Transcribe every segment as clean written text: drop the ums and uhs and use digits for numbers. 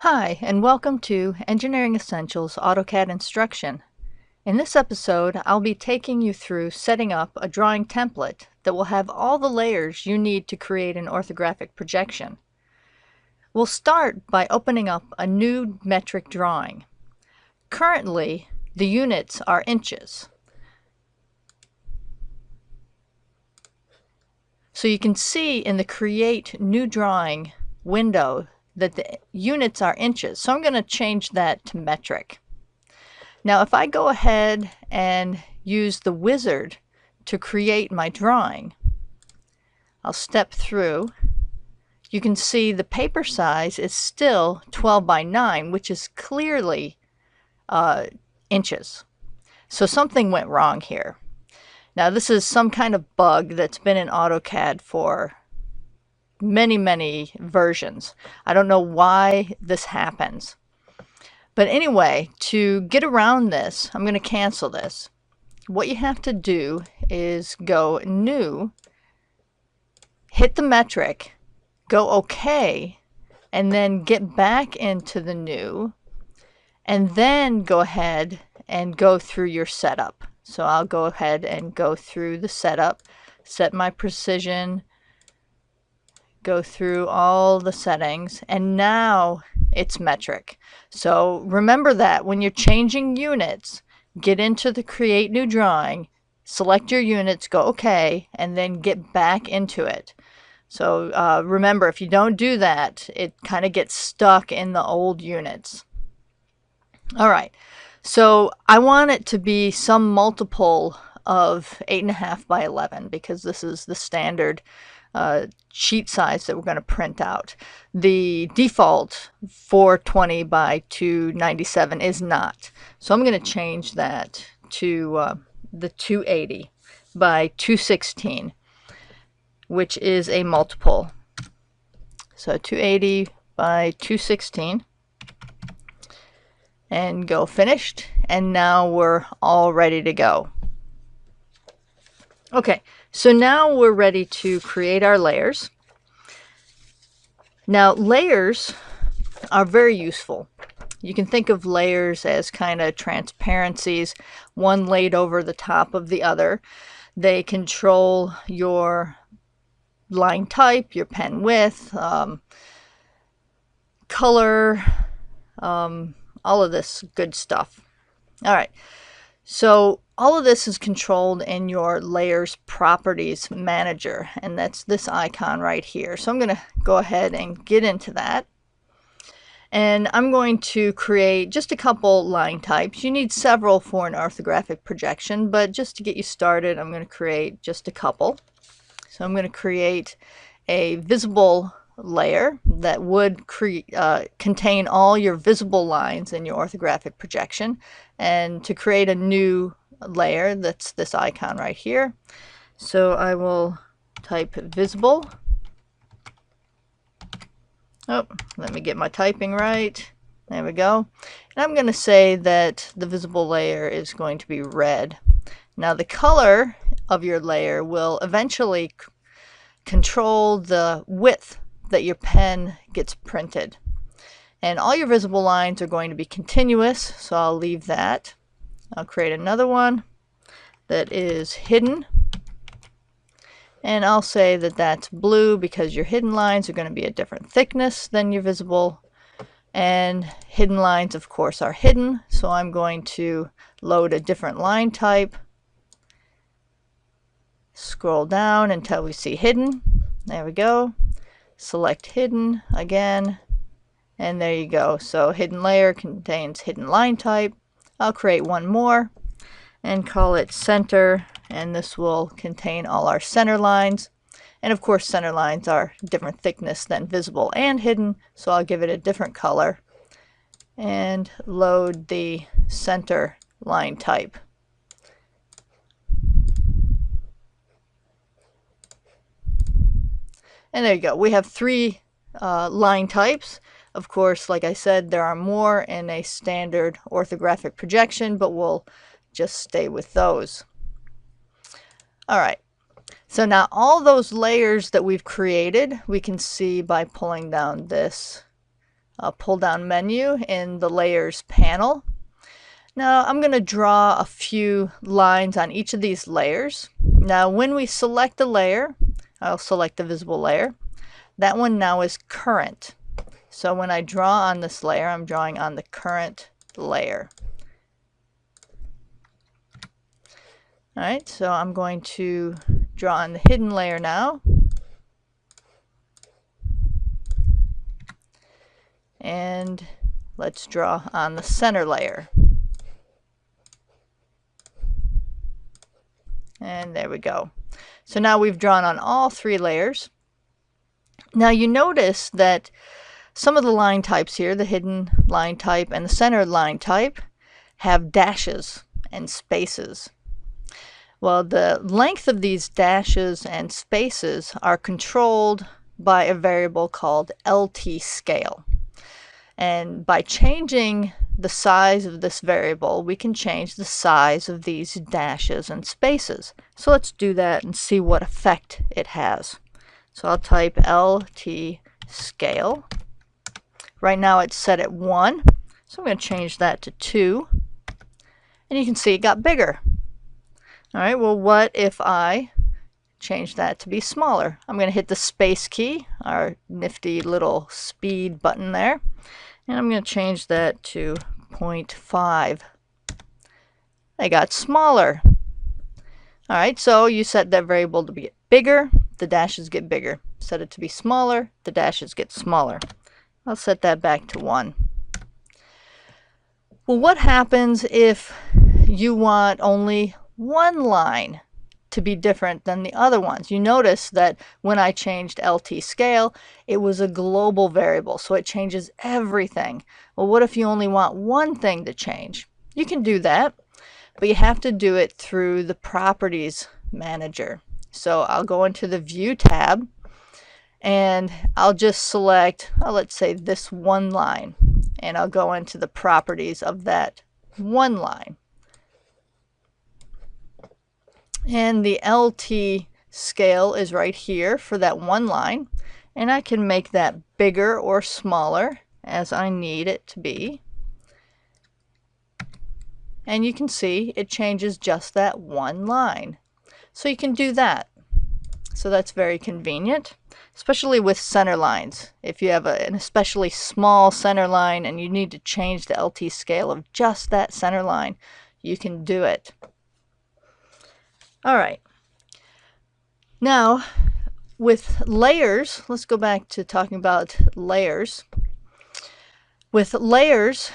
Hi, and welcome to Engineering Essentials AutoCAD Instruction. In this episode, I'll be taking you through setting up a drawing template that will have all the layers you need to create an orthographic projection. We'll start by opening up a new metric drawing. Currently, the units are inches. So you can see in the Create New Drawing window that the units are inches. So I'm going to change that to metric. Now if I go ahead and use the wizard to create my drawing, I'll step through. You can see the paper size is still 12 by 9, which is clearly inches. So something went wrong here. Now this is some kind of bug that's been in AutoCAD for many versions. I don't know why this happens. But anyway, to get around this, I'm going to cancel this. What you have to do is go New, hit the metric, go OK, and then get back into the New, and then go ahead and go through your setup. So I'll go ahead and go through the setup, set my precision, go through all the settings, and now it's metric. So remember that when you're changing units, get into the Create New Drawing, select your units, go OK, and then get back into it. So remember, if you don't do that, it kind of gets stuck in the old units. All right, so I want it to be some multiple of 8.5 by 11 because this is the standard sheet size that we're going to print out. The default 420 by 297 is not. So I'm going to change that to the 280 by 216, which is a multiple. So 280 by 216. And go finished. And now we're all ready to go. Okay, so now we're ready to create our layers. Now, layers are very useful. You can think of layers as kind of transparencies, one laid over the top of the other. They control your line type, your pen width, color, all of this good stuff. All right. So all of this is controlled in your Layers Properties Manager, and that's this icon right here. So I'm going to go ahead and get into that. And I'm going to create just a couple line types. You need several for an orthographic projection, but just to get you started, I'm going to create just a couple. So I'm going to create a visible layer that would contain all your visible lines in your orthographic projection. And to create a new layer, that's this icon right here. So I will type visible. Oh, let me get my typing right. There we go. And I'm going to say that the visible layer is going to be red. Now the color of your layer will eventually control the width that your pen gets printed. And all your visible lines are going to be continuous, so I'll leave that. I'll create another one that is hidden. And I'll say that that's blue because your hidden lines are going to be a different thickness than your visible. And hidden lines, of course, are hidden. So I'm going to load a different line type. Scroll down until we see hidden. There we go. Select hidden again. And there you go. So hidden layer contains hidden line type. I'll create one more and call it center, and this will contain all our center lines. And of course center lines are different thickness than visible and hidden, so I'll give it a different color and load the center line type. And there you go. We have three line types. Of course, like I said, there are more in a standard orthographic projection, but we'll just stay with those. All right. So now all those layers that we've created, we can see by pulling down this pull-down menu in the Layers panel. Now I'm going to draw a few lines on each of these layers. Now when we select the layer, I'll select the visible layer. That one now is current. So when I draw on this layer, I'm drawing on the current layer. Alright, so I'm going to draw on the hidden layer now. And let's draw on the center layer. And there we go. So now we've drawn on all three layers. Now you notice that some of the line types here, the hidden line type and the center line type, have dashes and spaces. Well, the length of these dashes and spaces are controlled by a variable called LT scale. And by changing the size of this variable, we can change the size of these dashes and spaces. So let's do that and see what effect it has. So I'll type LT scale. Right now it's set at 1, so I'm going to change that to 2. And you can see it got bigger. Alright, well what if I change that to be smaller? I'm going to hit the space key, our nifty little speed button there. And I'm going to change that to 0.5. They got smaller. Alright, so you set that variable to be bigger, the dashes get bigger. Set it to be smaller, the dashes get smaller. I'll set that back to 1. Well, what happens if you want only one line to be different than the other ones? You notice that when I changed LT scale, it was a global variable, so it changes everything. Well, what if you only want one thing to change? You can do that, but you have to do it through the Properties Manager. So I'll go into the View tab, and I'll just select, let's say this one line, and I'll go into the properties of that one line. And the LT scale is right here for that one line, and I can make that bigger or smaller as I need it to be. And you can see it changes just that one line. So you can do that. So that's very convenient, especially with center lines. If you have an especially small center line and you need to change the LT scale of just that center line, you can do it. Alright, now with layers, let's go back to talking about layers. With layers,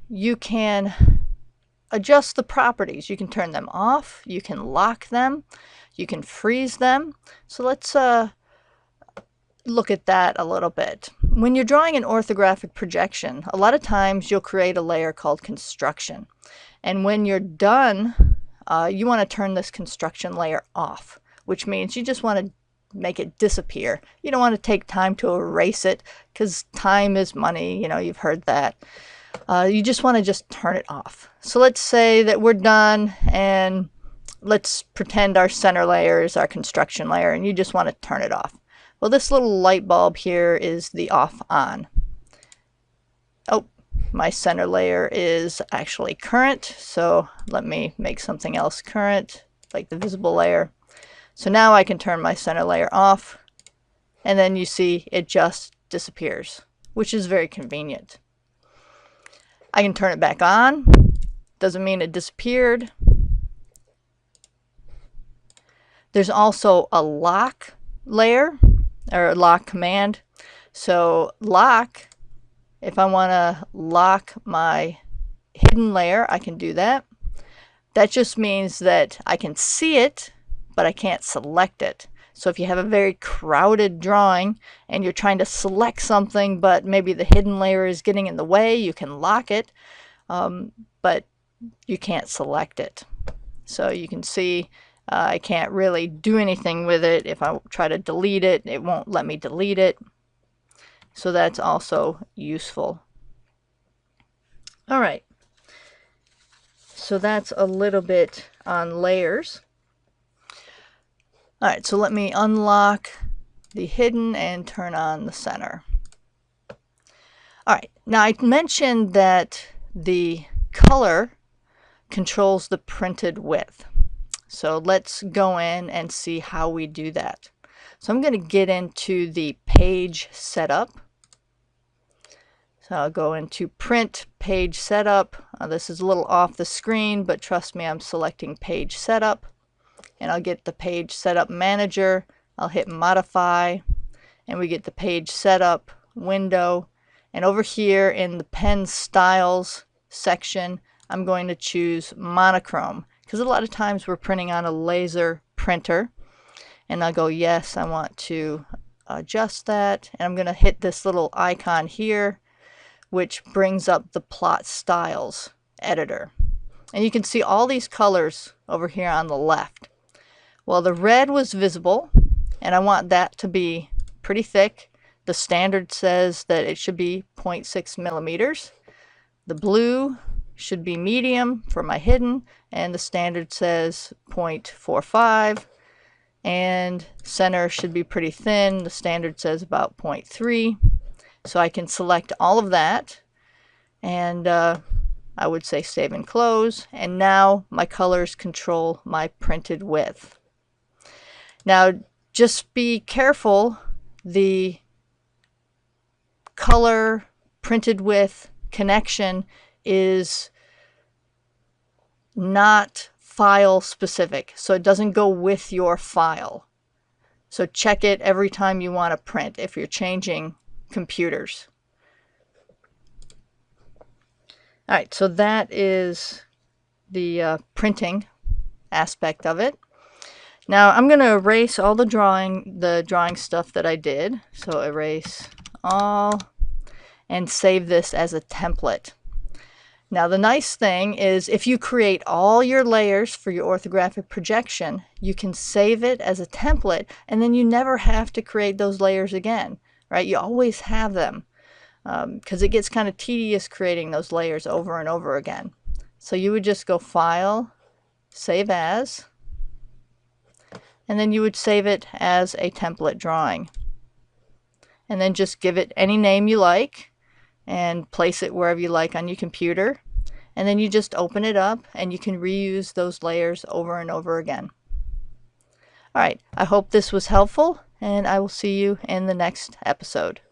you can adjust the properties. You can turn them off, you can lock them, you can freeze them. So let's look at that a little bit. When you're drawing an orthographic projection, a lot of times you'll create a layer called construction. And when you're done, you want to turn this construction layer off, which means you just want to make it disappear. You don't want to take time to erase it, because time is money, you know, you've heard that. You just want to just turn it off. So let's say that we're done, and let's pretend our center layer is our construction layer, and you just want to turn it off. Well, this little light bulb here is the off on. Oh, my center layer is actually current, so let me make something else current, like the visible layer. So now I can turn my center layer off, and then you see it just disappears, which is very convenient. I can turn it back on. Doesn't mean it disappeared. There's also a lock layer, or a lock command. So lock, if I want to lock my hidden layer, I can do that. That just means that I can see it, but I can't select it. So if you have a very crowded drawing and you're trying to select something, but maybe the hidden layer is getting in the way, you can lock it, but you can't select it. So you can see I can't really do anything with it. If I try to delete it, it won't let me delete it. So that's also useful. All right. So that's a little bit on layers. All right, so let me unlock the hidden and turn on the center. All right, now I mentioned that the color controls the printed width. So let's go in and see how we do that. So I'm going to get into the page setup. So I'll go into print page setup. This is a little off the screen, but trust me, I'm selecting page setup. And I'll get the page setup manager. I'll hit modify, and we get the page setup window. And over here in the pen styles section, I'm going to choose monochrome, because a lot of times we're printing on a laser printer. And I'll go, yes, I want to adjust that. And I'm going to hit this little icon here, which brings up the plot styles editor. And you can see all these colors over here on the left. Well, the red was visible, and I want that to be pretty thick. The standard says that it should be 0.6 millimeters. The blue should be medium for my hidden, and the standard says 0.45. And center should be pretty thin. The standard says about 0.3. So I can select all of that, and I would say save and close. And now my colors control my printed width. Now just be careful, the color printed width connection is not file specific, so it doesn't go with your file. So check it every time you want to print if you're changing computers. All right, so that is the printing aspect of it. Now I'm going to erase all the drawing stuff that I did. So erase all and save this as a template. Now the nice thing is, if you create all your layers for your orthographic projection, you can save it as a template, and then you never have to create those layers again, right? You always have them, because it gets kind of tedious creating those layers over and over again. So you would just go File, Save As, and then you would save it as a template drawing. And then just give it any name you like and place it wherever you like on your computer. And then you just open it up and you can reuse those layers over and over again. All right, I hope this was helpful, and I will see you in the next episode.